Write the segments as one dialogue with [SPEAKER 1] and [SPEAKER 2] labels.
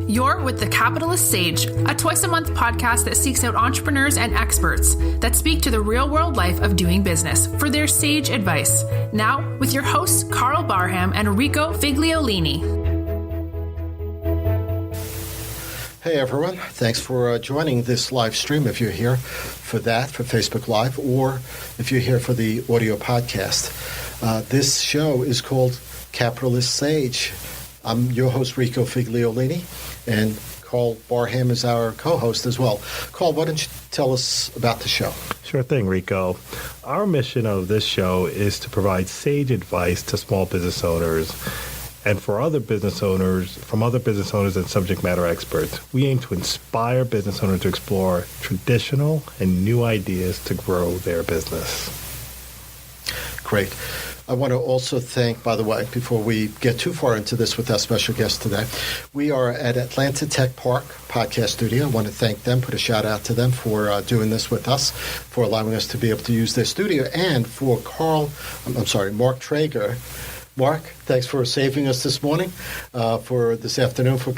[SPEAKER 1] You're with The Capitalist Sage, a twice-a-month podcast that seeks out entrepreneurs and experts that speak to the real-world life of doing business for their sage advice. Now, with your hosts, Karl Barham and Rico Figliolini.
[SPEAKER 2] Hey everyone, thanks for joining this live stream if you're here for that, for Facebook Live, or if you're here for the audio podcast. This show is called Capitalist Sage. I'm your host, Rico Figliolini, and Karl Barham is our co-host as well. Karl, why don't you tell us about the show?
[SPEAKER 3] Sure thing, Rico. Our mission of this show is to provide sage advice to small business owners and from other business owners and subject matter experts. We aim to inspire business owners to explore traditional and new ideas to grow their business.
[SPEAKER 2] Great. I want to also thank, by the way, before we get too far into this with our special guest today, we are at Atlanta Tech Park Podcast Studio. I want to thank them, put a shout out to them for doing this with us, for allowing us to be able to use their studio, and for Mark Traeger. Mark, thanks for saving us this morning, for this afternoon, for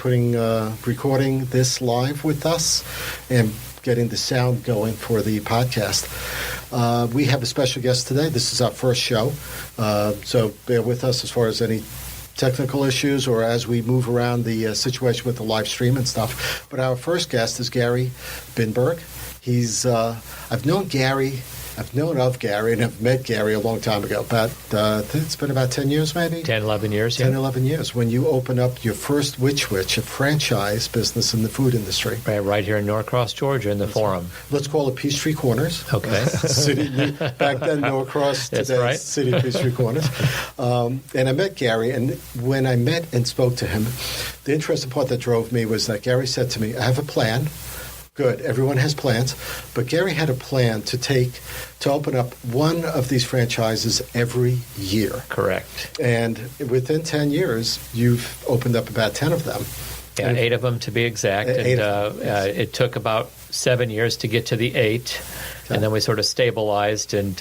[SPEAKER 2] recording this live with us and getting the sound going for the podcast. We have a special guest today. This is our first show, so bear with us as far as any technical issues or as we move around the situation with the live stream and stuff. But our first guest is Gary Birnberg. I've known of Gary and have met Gary a long time ago. It's been about 10 years maybe?
[SPEAKER 4] 10, 11 years, yeah.
[SPEAKER 2] 10, 11 years, when you opened up your first Which Wich, a franchise business in the food industry.
[SPEAKER 4] Right here in Norcross, Georgia, in the Forum.
[SPEAKER 2] Let's call it Peachtree Corners.
[SPEAKER 4] Okay.
[SPEAKER 2] Back then, Norcross, today,
[SPEAKER 4] right.
[SPEAKER 2] City of Peachtree Corners. And I met Gary, and when I met and spoke to him, the interesting part that drove me was that Gary said to me, I have a plan. Good. Everyone has plans. But Gary had a plan to open up one of these franchises every year.
[SPEAKER 4] Correct.
[SPEAKER 2] And within 10 years, you've opened up about 10 of them.
[SPEAKER 4] Yeah, 8 of them to be exact. It took about 7 years to get to the 8. Okay. And then we sort of stabilized and,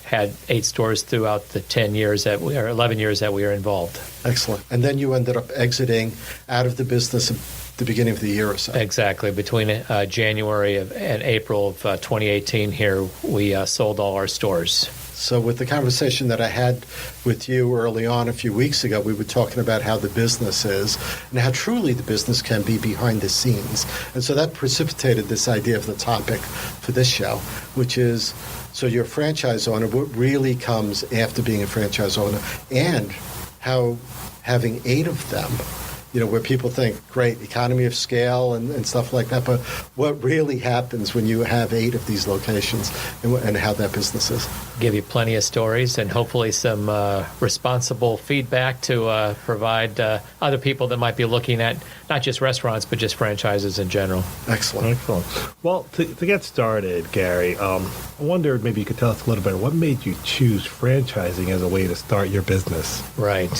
[SPEAKER 4] had 8 stores throughout the 11 years that we were involved.
[SPEAKER 2] Excellent. And then you ended up exiting out of the business the beginning of the year or so.
[SPEAKER 4] Exactly. Between January and April of 2018 here, we sold all our stores.
[SPEAKER 2] So with the conversation that I had with you early on a few weeks ago, we were talking about how the business is and how truly the business can be behind the scenes. And so that precipitated this idea of the topic for this show, which is, so you're a franchise owner, what really comes after being a franchise owner, and how having 8 of them, where people think, great, economy of scale and stuff like that, but what really happens when you have 8 of these locations and how that business is.
[SPEAKER 4] Give you plenty of stories and hopefully some responsible feedback to provide other people that might be looking at not just restaurants, but just franchises in general.
[SPEAKER 2] Excellent.
[SPEAKER 3] Well, to get started, Gary, I wondered maybe you could tell us a little bit, what made you choose franchising as a way to start your business?
[SPEAKER 4] Right.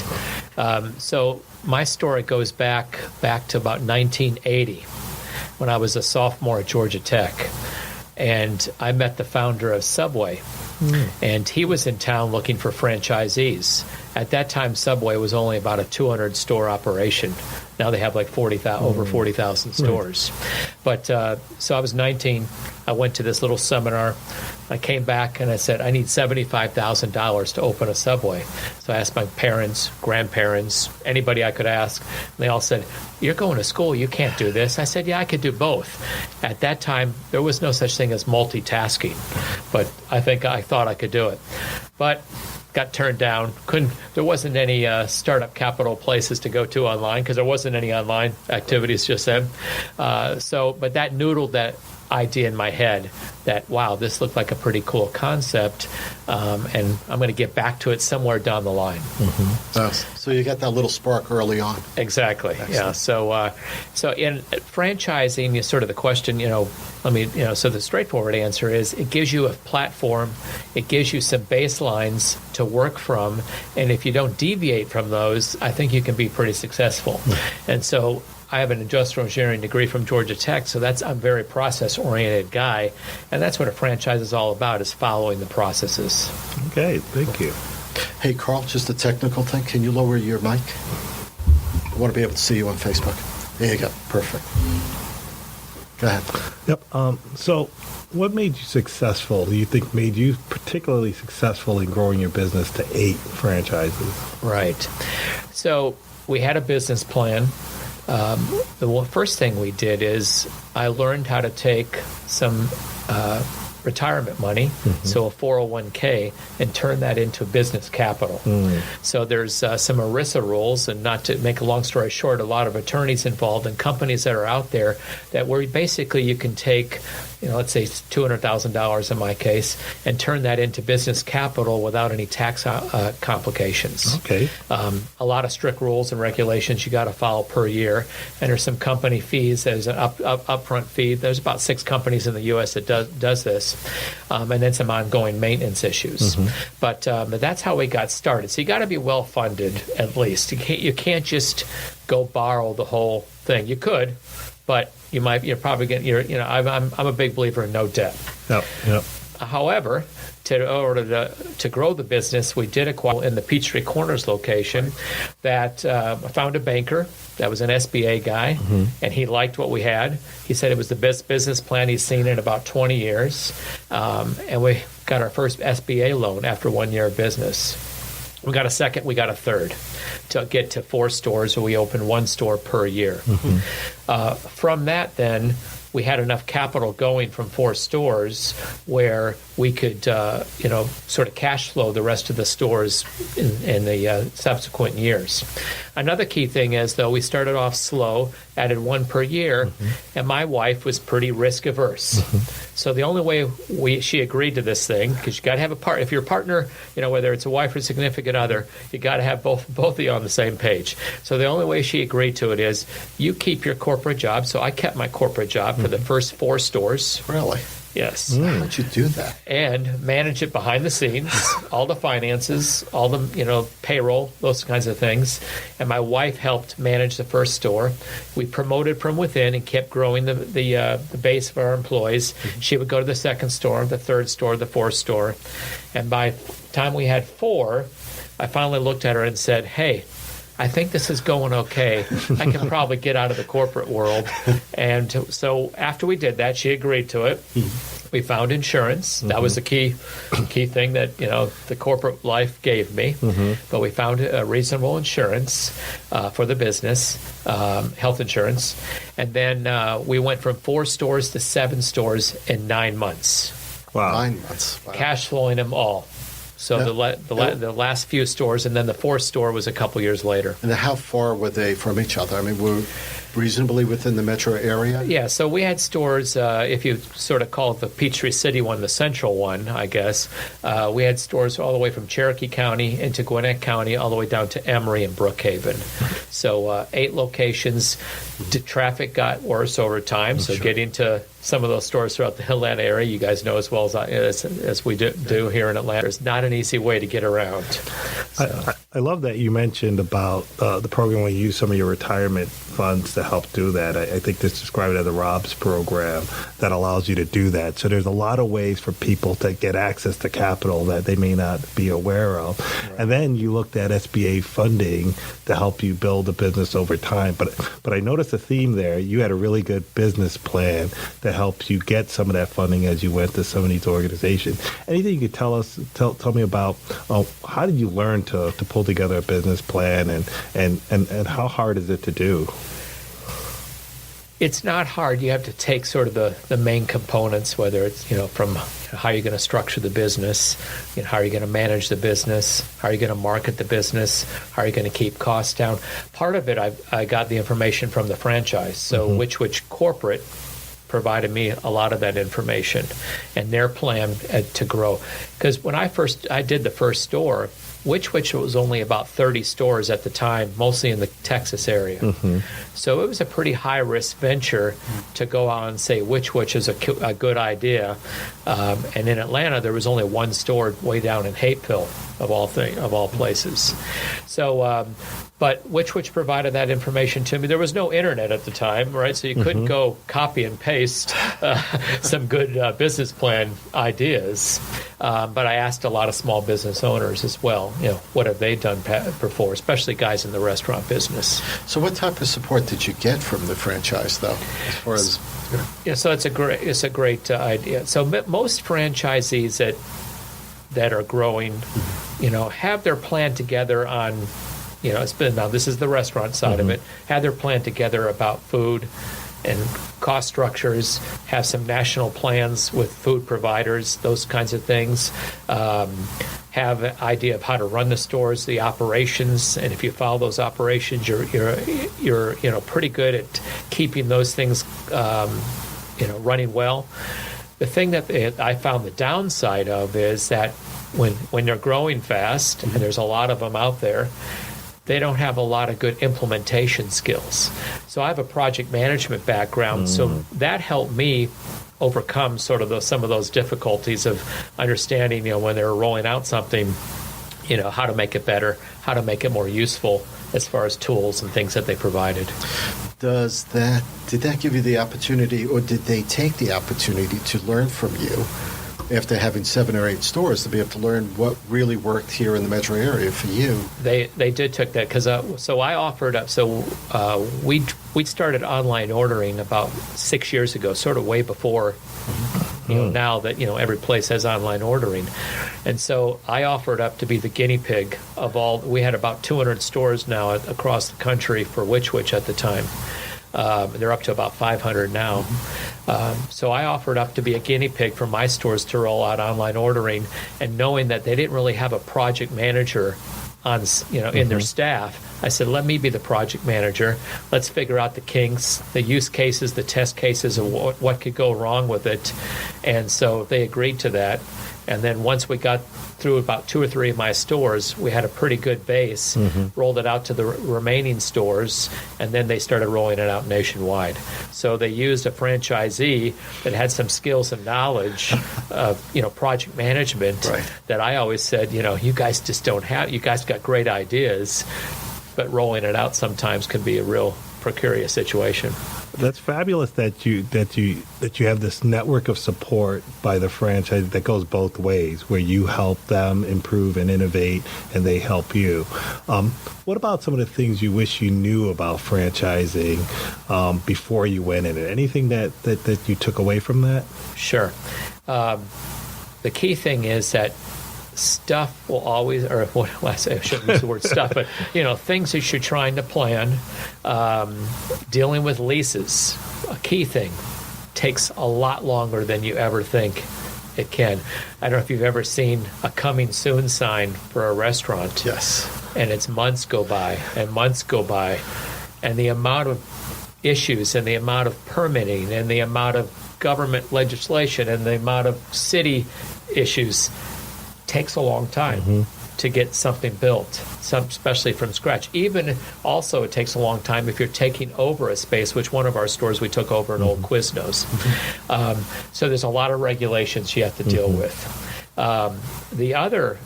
[SPEAKER 4] So my story goes back to about 1980 when I was a sophomore at Georgia Tech. And I met the founder of Subway. And he was in town looking for franchisees. At that time, Subway was only about a 200-store operation. Now they have like over 40,000 stores. But so I was 19. I went to this little seminar. I came back and I said, I need $75,000 to open a Subway. So I asked my parents, grandparents, anybody I could ask. And they all said, you're going to school. You can't do this. I said, yeah, I could do both. At that time, there was no such thing as multitasking. But I thought I could do it. But got turned down. There wasn't any startup capital places to go to online because there wasn't any online activities just then. But that noodled that idea in my head that, wow, this looked like a pretty cool concept, and I'm going to get back to it somewhere down the line.
[SPEAKER 2] Mm-hmm. So you got that little spark early on.
[SPEAKER 4] Exactly. Excellent. Yeah. So in franchising is sort of the question, so the straightforward answer is it gives you a platform, it gives you some baselines to work from, and if you don't deviate from those, I think you can be pretty successful. Mm-hmm. And so I have an industrial engineering degree from Georgia Tech, so I'm a very process-oriented guy, and that's what a franchise is all about, is following the processes.
[SPEAKER 3] Okay, thank you.
[SPEAKER 2] Hey, Karl, just a technical thing. Can you lower your mic? I want to be able to see you on Facebook. There you go. Perfect. Go ahead.
[SPEAKER 3] Yep. So what made you successful, do you think made you particularly successful in growing your business to 8 franchises?
[SPEAKER 4] Right. So we had a business plan. The first thing we did is I learned how to take some retirement money, so a 401k, and turn that into business capital. So there's some ERISA rules, and not to make a long story short, a lot of attorneys involved and companies that are out there that where basically you can take, let's say $200,000 in my case, and turn that into business capital without any tax complications.
[SPEAKER 3] Okay.
[SPEAKER 4] A lot of strict rules and regulations you got to follow per year, and there's some company fees. There's an upfront fee. There's about 6 companies in the U.S. that does this, and then some ongoing maintenance issues. But that's how we got started. So you got to be well funded at least. You can't just go borrow the whole thing. You could, but you're probably getting. I'm a big believer in no debt.
[SPEAKER 3] Yep.
[SPEAKER 4] However, in order to grow the business, we did acquire in the Peachtree Corners location that I found a banker that was an SBA guy, and he liked what we had. He said it was the best business plan he's seen in about 20 years, and we got our first SBA loan after 1 year of business. We got a second, we got a third to get to 4 stores, where we opened 1 store per year. From that, then, we had enough capital going from 4 stores where we could, sort of cash flow the rest of the stores in the subsequent years. Another key thing is, though, we started off slow, added 1 per year, and my wife was pretty risk averse. So the only way she agreed to this thing, because you got to have a partner. If your partner, whether it's a wife or significant other, you got to have both of you on the same page. So the only way she agreed to it is you keep your corporate job. So I kept my corporate job for the first 4 stores.
[SPEAKER 2] Really?
[SPEAKER 4] Yes.
[SPEAKER 2] How'd you do that?
[SPEAKER 4] And manage it behind the scenes, all the finances, all the payroll, those kinds of things. And my wife helped manage the first store. We promoted from within and kept growing the base of our employees. She would go to the second store, the third store, the fourth store. And by the time we had 4, I finally looked at her and said, "Hey, I think this is going okay. I can probably get out of the corporate world." And so after we did that, she agreed to it. We found insurance. That was the key thing that the corporate life gave me. But we found a reasonable insurance for the business, health insurance. And then we went from 4 stores to 7 stores in 9 months.
[SPEAKER 3] Wow.
[SPEAKER 2] 9 months. Wow.
[SPEAKER 4] Cash flowing them all. So the last few stores, and then the 4th store was a couple years later.
[SPEAKER 2] And how far were they from each other? I mean, were reasonably within the metro area?
[SPEAKER 4] Yeah, so we had stores, if you sort of call it the Peachtree City one, the central one, I guess. We had stores all the way from Cherokee County into Gwinnett County, all the way down to Emory and Brookhaven. So 8 locations. The traffic got worse over time, so getting to some of those stores throughout the Atlanta area, you guys know as well as we do here in Atlanta, it's not an easy way to get around. So.
[SPEAKER 3] I love that you mentioned about the program where you use some of your retirement funds to help do that. I think this described as a ROBS program that allows you to do that. So there's a lot of ways for people to get access to capital that they may not be aware of. Right. And then you looked at SBA funding to help you build a business over time. But I noticed a theme there. You had a really good business plan that helped you get some of that funding as you went to some of these organizations. Anything you could tell me about how did you learn to pull together a business plan and how hard is it to do?
[SPEAKER 4] It's not hard. You have to take sort of the main components, whether it's from how you're going to structure the business, how are you going to manage the business, how are you going to market the business, how are you going to keep costs down. Part of it, I got the information from the franchise. So Which Wich Corporate provided me a lot of that information and their plan to grow. Because when I did the first store, Which Wich was only about 30 stores at the time, mostly in the Texas area. So it was a pretty high-risk venture to go out and say Which Wich is a good idea. And in Atlanta, there was only 1 store way down in Hapeville, of all places. So, but Which Wich provided that information to me. There was no internet at the time, right? So you couldn't go copy and paste some good business plan ideas. But I asked a lot of small business owners as well. what have they done before, especially guys in the restaurant business.
[SPEAKER 2] So what type of support did you get from the franchise, though, as far as...
[SPEAKER 4] Yeah, so it's a great idea. So most franchisees that are growing, have their plan together on, now this is the restaurant side of it, have their plan together about food and cost structures, have some national plans with food providers, those kinds of things, have an idea of how to run the stores, the operations, and if you follow those operations, you're pretty good at keeping those things running well. The thing that I found the downside of is that when they're growing fast, and there's a lot of them out there, they don't have a lot of good implementation skills. So I have a project management background, so that helped me overcome sort of some of those difficulties of understanding, when they're rolling out something, how to make it better, how to make it more useful as far as tools and things that they provided.
[SPEAKER 2] Did that give you the opportunity, or did they take the opportunity to learn from you after having 7 or 8 stores, to be able to learn what really worked here in the metro area for you?
[SPEAKER 4] They did take that, because so I offered up. So we started online ordering about 6 years ago, sort of way before now that every place has online ordering, and so I offered up to be the guinea pig of all. We had about 200 stores now across the country for Which Wich at the time. They're up to about 500 now. So I offered up to be a guinea pig for my stores to roll out online ordering, and knowing that they didn't really have a project manager on, in their staff, I said, let me be the project manager. Let's figure out the kinks, the use cases, the test cases of what could go wrong with it. And so they agreed to that. And then once we got through about 2 or 3 of my stores, we had a pretty good base, rolled it out to the remaining stores, and then they started rolling it out nationwide. So they used a franchisee that had some skills and knowledge of, project management,
[SPEAKER 2] right,
[SPEAKER 4] that I always said, you guys just don't have. You guys got great ideas, but rolling it out sometimes can be a real precarious situation.
[SPEAKER 3] That's fabulous that you have this network of support by the franchise that goes both ways, where you help them improve and innovate, and they help you. What about some of the things you wish you knew about franchising before you went in it? Anything that you took away from that?
[SPEAKER 4] Sure. The key thing is that stuff will always, or what I say, I shouldn't use the word stuff, but things that you're trying to plan, dealing with leases, a key thing, takes a lot longer than you ever think it can. I don't know if you've ever seen a coming soon sign for a restaurant.
[SPEAKER 2] Yes.
[SPEAKER 4] And it's months go by, and the amount of issues and the amount of permitting and the amount of government legislation and the amount of city issues takes a long time to get something built, especially from scratch. Even also, it takes a long time if you're taking over a space, which one of our stores we took over an old Quiznos. So there's a lot of regulations you have to deal with. The other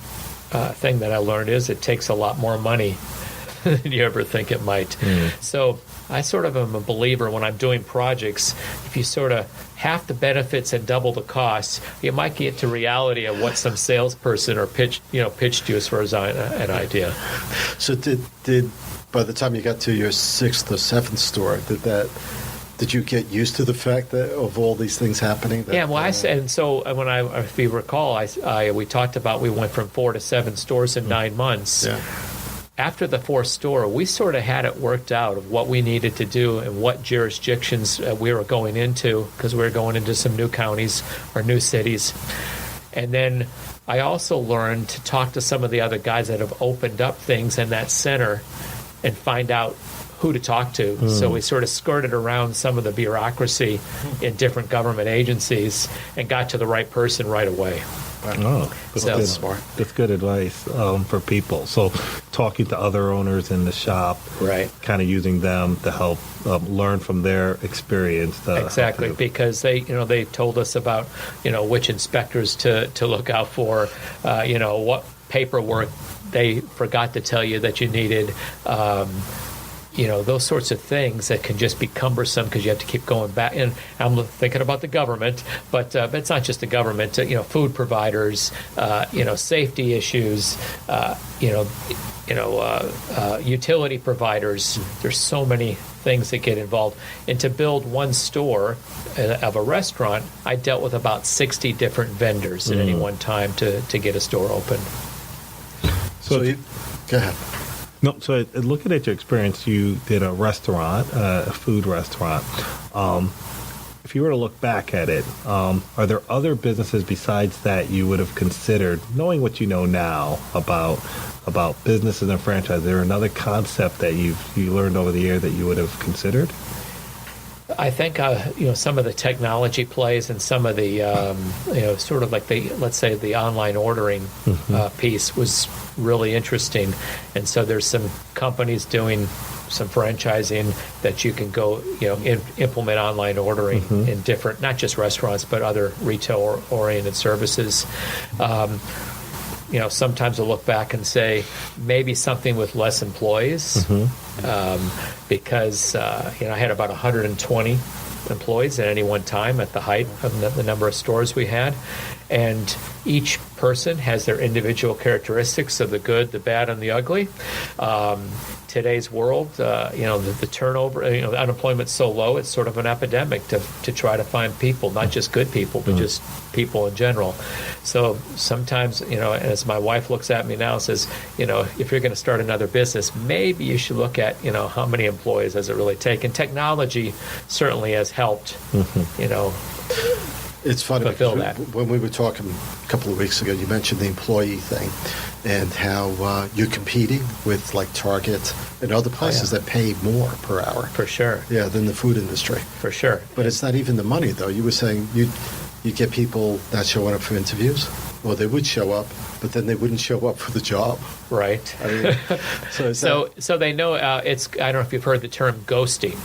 [SPEAKER 4] thing that I learned is it takes a lot more money than you ever think it might. So I sort of am a believer when I'm doing projects, if you sort of half the benefits and double the costs, you might get to reality of what some salesperson or pitched you as far as an idea.
[SPEAKER 2] So did by the time you got to your 6th or 7th store, did you get used to the fact that of all these things happening?
[SPEAKER 4] I said, and so if you recall, we talked about we went from 4 to 7 stores in 9 months.
[SPEAKER 2] Yeah.
[SPEAKER 4] After the 4th store, we sort of had it worked out of what we needed to do and what jurisdictions we were going into, because we were going into some new counties or new cities. And then I also learned to talk to some of the other guys that have opened up things in that center and find out who to talk to. So we sort of skirted around some of the bureaucracy in different government agencies and got to the right person right away.
[SPEAKER 3] Oh, that's smart. That's good advice for people. So talking to other owners in the shop,
[SPEAKER 4] right,
[SPEAKER 3] kind of using them to help learn from their experience.
[SPEAKER 4] Exactly, because they told us about which inspectors to look out for, what paperwork they forgot to tell you that you needed. Those sorts of things that can just be cumbersome because you have to keep going back. And I'm thinking about the government, but it's not just the government. Food providers, safety issues, utility providers. There's so many things that get involved. And to build one store of a restaurant, I dealt with about 60 different vendors at any one time to get a store open.
[SPEAKER 2] So go ahead.
[SPEAKER 3] No, so looking at your experience, you did a restaurant, a food restaurant. If you were to look back at it, are there other businesses besides that you would have considered, knowing what you know now about businesses and franchise? Is there another concept that you learned over the year that you would have considered?
[SPEAKER 4] I think some of the technology plays and some of the sort of like let's say the online ordering piece was really interesting, and so there's some companies doing some franchising that you can go implement online ordering in different, not just restaurants but other retail oriented services. Sometimes I'll look back and say maybe something with less employees, because I had about 120 employees at any one time at the height of the number of stores we had, and each person has their individual characteristics of the good, the bad, and the ugly. Today's world, the turnover, unemployment's so low, it's sort of an epidemic to try to find people, not just good people, but just people in general. So sometimes, as my wife looks at me now and says, if you're going to start another business, maybe you should look at, how many employees does it really take? And technology certainly has helped,
[SPEAKER 2] It's funny
[SPEAKER 4] fulfill
[SPEAKER 2] because
[SPEAKER 4] that.
[SPEAKER 2] When we were talking a couple of weeks ago, you mentioned the employee thing and how you're competing with like Target and other places that pay more per hour.
[SPEAKER 4] For sure.
[SPEAKER 2] Yeah, than the food industry.
[SPEAKER 4] For sure.
[SPEAKER 2] But it's not even the money, though. You were saying you get people not showing up for interviews. Well, they would show up, but then they wouldn't show up for the job.
[SPEAKER 4] Right.
[SPEAKER 2] I mean,
[SPEAKER 4] so they know it's. I don't know if you've heard the term ghosting.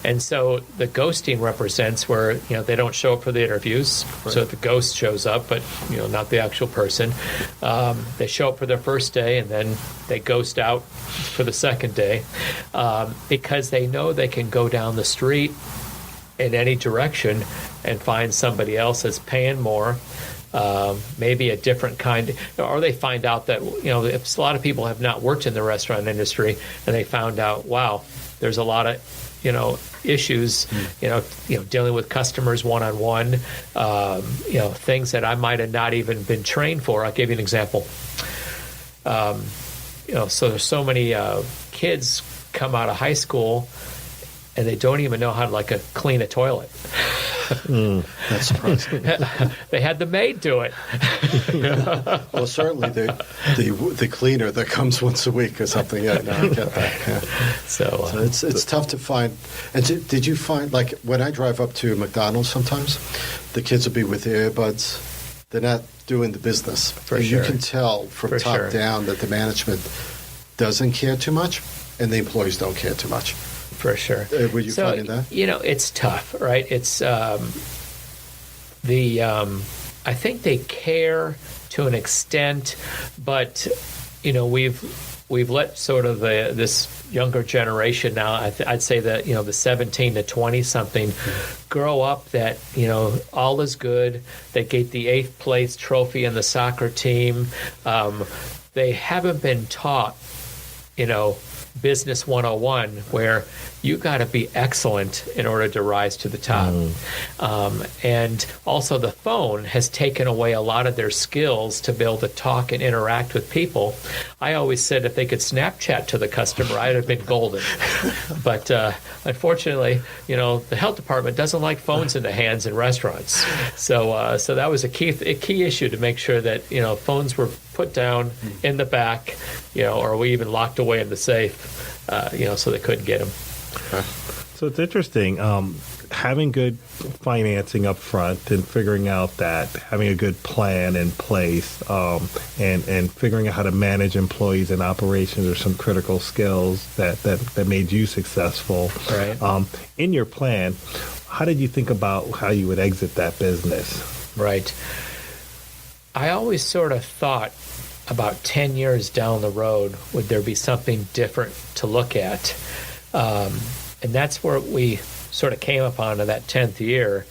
[SPEAKER 4] And so the ghosting represents where, they don't show up for the interviews. Right. So the ghost shows up, but, not the actual person. They show up for their first day and then they ghost out for the second day, because they know they can go down the street in any direction and find somebody else that's paying more, maybe a different kind, or they find out that, if a lot of people have not worked in the restaurant industry and they found out, wow, there's a lot of issues, dealing with customers one-on-one, things that I might have not even been trained for. I'll give you an example. So there's so many kids come out of high school and they don't even know how to clean a toilet.
[SPEAKER 2] That's surprising.
[SPEAKER 4] They had the maid do it.
[SPEAKER 2] Well, certainly the cleaner that comes once a week or something. Yeah, no, I get that. Yeah.
[SPEAKER 4] So
[SPEAKER 2] it's tough to find. And did you find, like, when I drive up to McDonald's sometimes, the kids will be with earbuds. They're not doing the business.
[SPEAKER 4] For
[SPEAKER 2] sure.
[SPEAKER 4] You
[SPEAKER 2] can tell from top down that the management doesn't care too much and the employees don't care too much.
[SPEAKER 4] For sure.
[SPEAKER 2] Were you finding that?
[SPEAKER 4] It's tough, right? It's I think they care to an extent, but we've let sort of this younger generation now. I'd say that the 17 to 20 something grow up that all is good. They get the 8th place trophy in the soccer team. They haven't been taught, Business 101, where you got to be excellent in order to rise to the top. And also the phone has taken away a lot of their skills to be able to talk and interact with people. I always said if they could Snapchat to the customer, I'd have been golden. But unfortunately, the health department doesn't like phones in the hands in restaurants. So that was a key issue to make sure that phones were put down in the back, or we even locked away in the safe, so they couldn't get them.
[SPEAKER 3] So it's interesting, having good financing up front and figuring out that having a good plan in place, and figuring out how to manage employees and operations are some critical skills that made you successful.
[SPEAKER 4] Right.
[SPEAKER 3] In your plan, how did you think about how you would exit that business?
[SPEAKER 4] Right. I always sort of thought about 10 years down the road, would there be something different to look at? And that's where we sort of came upon in that 10th year.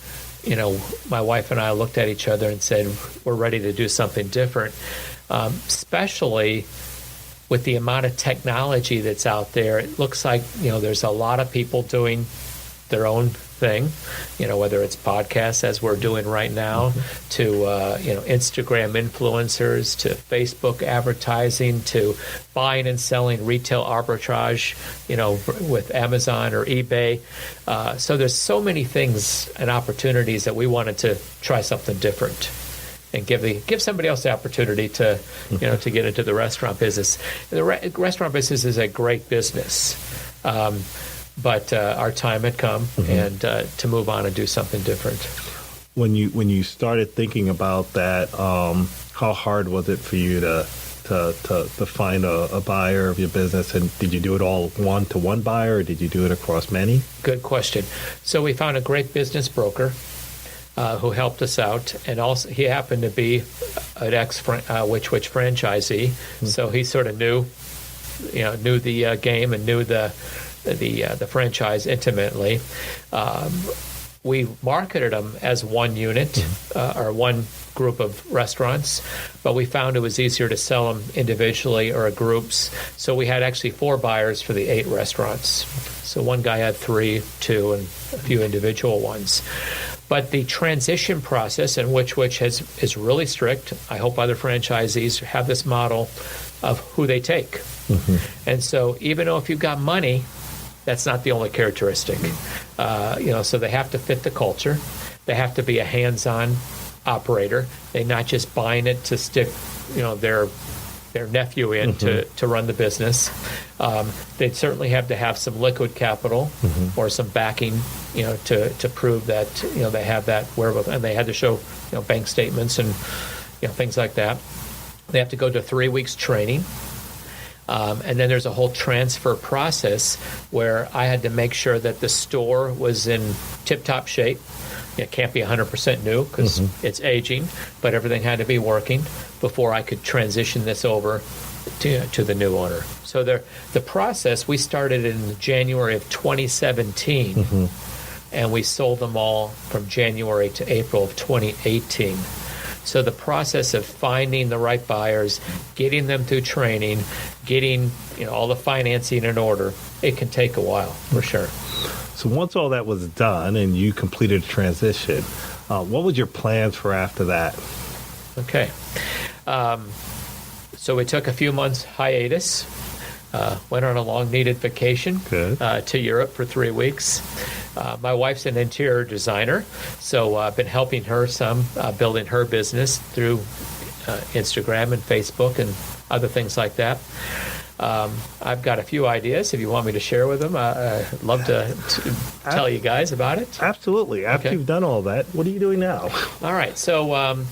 [SPEAKER 4] My wife and I looked at each other and said, we're ready to do something different, especially with the amount of technology that's out there, it looks like, there's a lot of people doing their own thing, whether it's podcasts as we're doing right now, to Instagram influencers, to Facebook advertising, to buying and selling retail arbitrage, with Amazon or eBay. So there's so many things and opportunities that we wanted to try something different and give somebody else the opportunity to to get into the restaurant business. The restaurant business is a great business. But our time had come, and to move on and do something different.
[SPEAKER 3] When you started thinking about that, how hard was it for you to find a buyer of your business? And did you do it all one-to-one buyer, or did you do it across many?
[SPEAKER 4] Good question. So we found a great business broker who helped us out, and also he happened to be an ex-Which Wich franchisee, so he sort of knew the game and knew the franchise intimately. We marketed them as one unit or one group of restaurants, but we found it was easier to sell them individually or groups. So we had actually 4 buyers for the 8 restaurants. So one guy had 3, 2, and a few individual ones. But the transition process in Which Wich is really strict. I hope other franchisees have this model of who they take. And so even though if you've got money, that's not the only characteristic. So they have to fit the culture. They have to be a hands-on operator. They're not just buying it to stick, their nephew in to run the business. They'd certainly have to have some liquid capital or some backing, to prove that, they have that wherewithal. And they had to show, bank statements and, things like that. They have to go to 3 weeks training. And then there's a whole transfer process where I had to make sure that the store was in tip-top shape. It can't be 100% new because it's aging, but everything had to be working before I could transition this over to the new owner. So the process, we started in January of 2017, and we sold them all from January to April of 2018. So the process of finding the right buyers, getting them through training, getting all the financing in order, it can take a while, for sure.
[SPEAKER 3] So once all that was done and you completed the transition, what was your plans for after that?
[SPEAKER 4] Okay. So we took a few months hiatus, went on a long-needed vacation to Europe for 3 weeks. My wife's an interior designer, so I've been helping her some, building her business through Instagram and Facebook and other things like that. I've got a few ideas if you want me to share with them. I'd love to tell you guys about it.
[SPEAKER 3] Absolutely. After you've done all that, what are you doing now?
[SPEAKER 4] All right. So I'm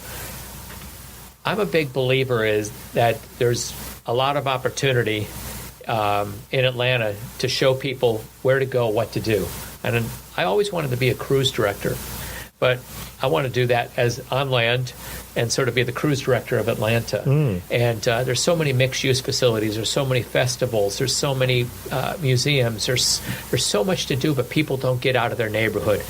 [SPEAKER 4] a big believer is that there's a lot of opportunity in Atlanta to show people where to go, what to do. And I always wanted to be a cruise director, but I want to do that as on land and sort of be the cruise director of Atlanta. And there's so many mixed-use facilities. There's so many festivals. There's so many museums. There's so much to do, but people don't get out of their neighborhood.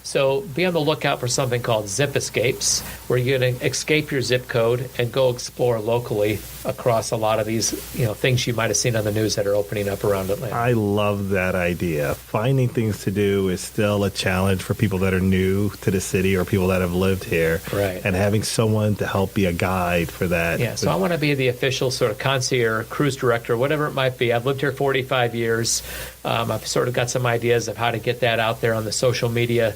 [SPEAKER 4] So be on the lookout for something called Zip Escapes, where you're going to escape your zip code and go explore locally across a lot of these things you might have seen on the news that are opening up around Atlanta.
[SPEAKER 3] I love that idea. Finding things to do is still a challenge for people that are new to the city or people that have lived here.
[SPEAKER 4] Right.
[SPEAKER 3] And having someone to help be a guide for that.
[SPEAKER 4] Yeah, so I want to be the official sort of concierge, cruise director, whatever it might be. I've lived here 45 years. I've sort of got some ideas of how to get that out there on the social media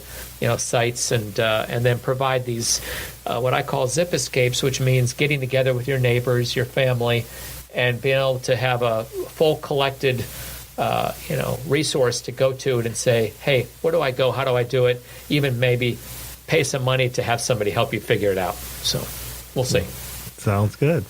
[SPEAKER 4] sites and then provide these what I call zip escapes, which means getting together with your neighbors, your family, and being able to have a full collected resource to go to it and say, hey, where do I go? How do I do it? Even maybe pay some money to have somebody help you figure it out. So we'll see.
[SPEAKER 3] Sounds good.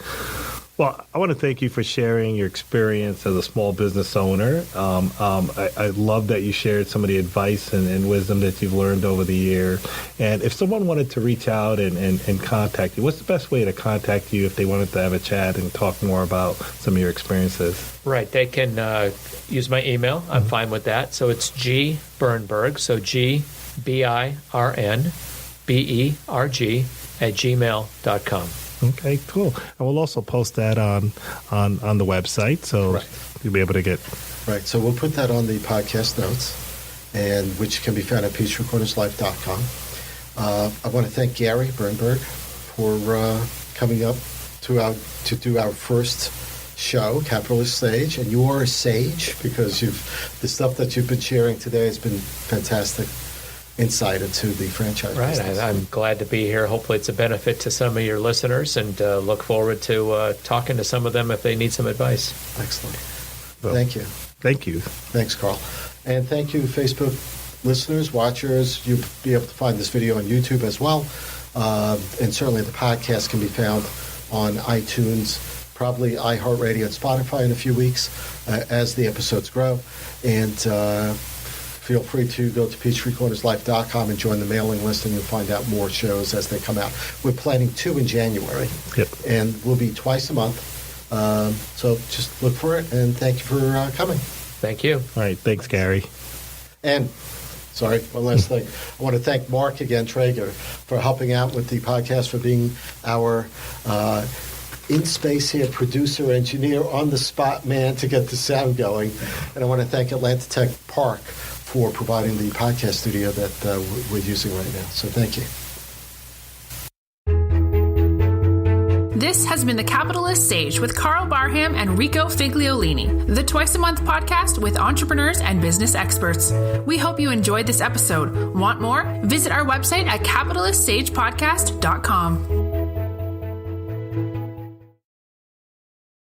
[SPEAKER 3] Well, I want to thank you for sharing your experience as a small business owner. I love that you shared some of the advice and wisdom that you've learned over the year. And if someone wanted to reach out and contact you, what's the best way to contact you if they wanted to have a chat and talk more about some of your experiences?
[SPEAKER 4] Right. They can use my email. I'm fine with that. So it's G Birnberg. So GBIRNBERG @gmail.com.
[SPEAKER 3] Okay, cool. And we'll also post that on the website, so
[SPEAKER 2] Right.
[SPEAKER 3] you'll be able to get.
[SPEAKER 2] Right. So we'll put that on the podcast notes, and which can be found at peachrecorderslife.com. I want to thank Gary Birnberg for coming up to do our first show, Capitalist Sage, and you are a sage because the stuff that you've been sharing today has been fantastic insight into the franchise
[SPEAKER 4] Right.
[SPEAKER 2] business.
[SPEAKER 4] I'm glad to be here. Hopefully it's a benefit to some of your listeners, and look forward to talking to some of them if they need some advice.
[SPEAKER 2] Excellent.
[SPEAKER 3] Well,
[SPEAKER 2] Thank you.
[SPEAKER 3] Thank you.
[SPEAKER 2] Thanks, Karl. And thank you, Facebook listeners, watchers. You'll be able to find this video on YouTube as well. And certainly the podcast can be found on iTunes, probably iHeartRadio and Spotify in a few weeks as the episodes grow. And feel free to go to peachrecorderslife.com and join the mailing list, and you'll find out more shows as they come out. We're planning 2 in January.
[SPEAKER 3] Yep.
[SPEAKER 2] And we'll be twice a month. So just look for it, and thank you for coming.
[SPEAKER 4] Thank you.
[SPEAKER 3] All right. Thanks, Gary.
[SPEAKER 2] And, sorry, one last thing. I want to thank Mark again, Traeger, for helping out with the podcast, for being our in-space here producer, engineer, on-the-spot man to get the sound going. And I want to thank Atlanta Tech Park for providing the podcast studio that we're using right now. So thank you.
[SPEAKER 1] This has been the Capitalist Sage with Karl Barham and Rico Figliolini, the twice-a-month podcast with entrepreneurs and business experts. We hope you enjoyed this episode. Want more? Visit our website at capitalistsagepodcast.com.